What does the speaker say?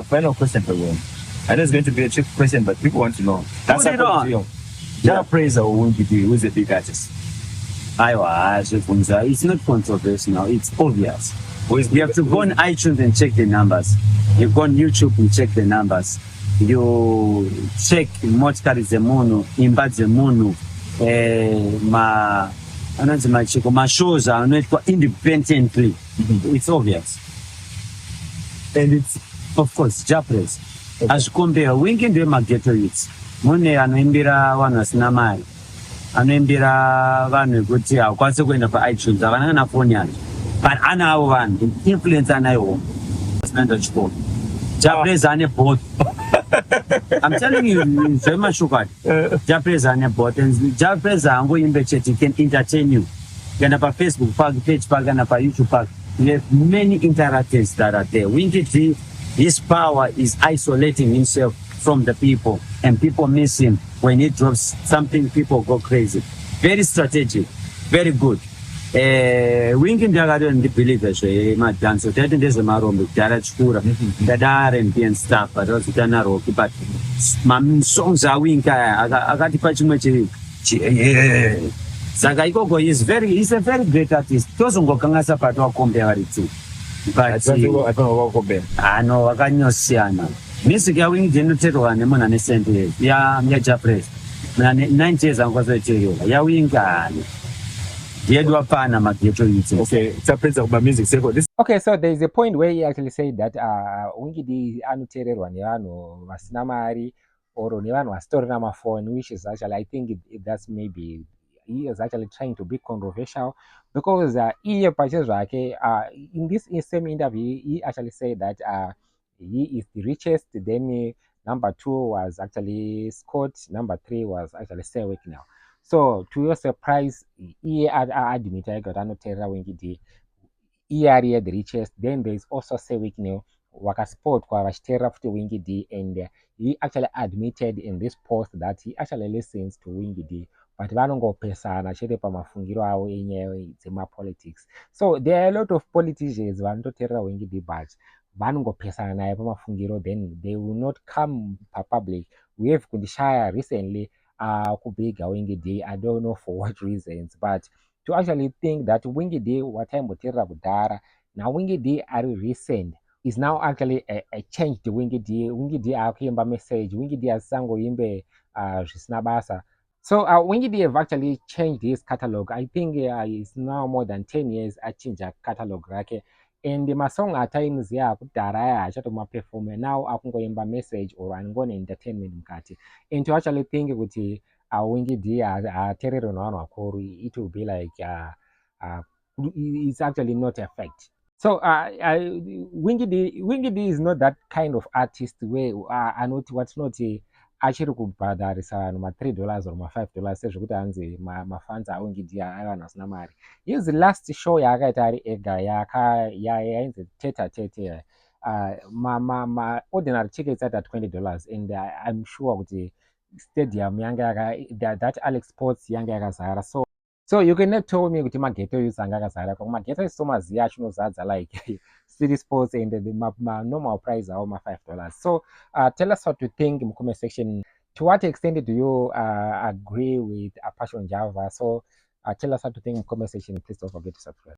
Final question for you. I know it's going to be a trick question, but people want to know. That's Put it on. Ja Praise or Winky D, who's the big artist? It's not controversial now, it's obvious. You have to go on iTunes and check the numbers. You go on YouTube and check the numbers. You check Motkari Zemono, Imba Zemono, my shows are not independently. It's obvious. And it's, of course, Japanese. Okay. As compare, Winking the Mageto youths. Mune anoimbira vanhu vasina mari. Anoimbira vanhu kuti hakwanisi kuenda paITunes, havana kana foni yacho. But anawo vanhu, influence anayo. Asinaenda chikoro. Japanese ane both. I'm telling you, very much sugar. Japanese ane both. And Japanese hangoimbe chete can entertain you. Kana pa Facebook page, kana pa YouTube page. We have many interactors that are there. Winky D, his power is isolating himself from the people, and people miss him. When he drops something, people go crazy. Very strategic, very good. Winky Dagado and the believers, my dance, so that is a marom, Darach Kura, that R&B and stuff, but also Danaroki. But my songs are Winka, I got the patch much. Zagaikoko he's a very great artist. Tozongokangasa patwa compare to. But I don't know compare. I know wakanyosiyana. Music ya Winky dinotetwa nemona nesente. Ya Japanese. Na 90 years angwazocheriwa. Ya Winky yedu apana mageto youths. Okay, Japanese about music. Okay, so there is a point where he actually said that Winky D anotererwa nevanhu vasina mari or nevanhu vasitorina mafoni, which is actually, I think that's maybe he is actually trying to be controversial because in this same interview he actually said that he is the richest. Then number 2 was actually Scott, number 3 was actually Sewick now. So to your surprise, he admit I got anotera Winky D. He are the richest. Then there is also Sewick now. Wakasport kwa vachitera futi Winky D, and he actually admitted in this post that he actually listens to Winky D. But vanongopesana chete pamafungiro avo enyaya dzemapolitics. So there are a lot of politicians vanototeerera Winky D, but vanongopesana naye pamafungiro, then they will not come public. We have Kundishaya recently kubhiga Winky D. I don't know for what reasons, but to actually think that Winky D wataimboteerera kudhara, now Winky D ari recent is now actually a change to Winky D. Winky D akuimba message. Winky D asangoimbe zvisina basa. So Winky D have actually changed his catalog. I think it's now more than 10 years achinja catalog rake. And the song at times kudhara achatomaperform, now akungoimba message or angone entertainment mukati. And to actually think kuti Winky D aterero nevanhu vakuru, it will be like it's actually not a fact. So Winky D is not that kind of artist where anoti watinoti achiri kubhadharisa vanhu $3 or $5 sezvokuti hanzi mafans aWinky D avanhu vasina mari. His last show yaakaita ari ega yainzi tete tete, ordinary tickets at $20, and I'm sure kuti stadium that Alex Sports yanga yakazara. So you cannot tell me kuti mageto youths anga akazara. Mageto youths tomaziya achinozadza like City Sports, and the normal price are $5. So tell us what you think in the comment section. To what extent do you agree with Passion Java? So tell us what you think in the comment section. Please don't forget to subscribe.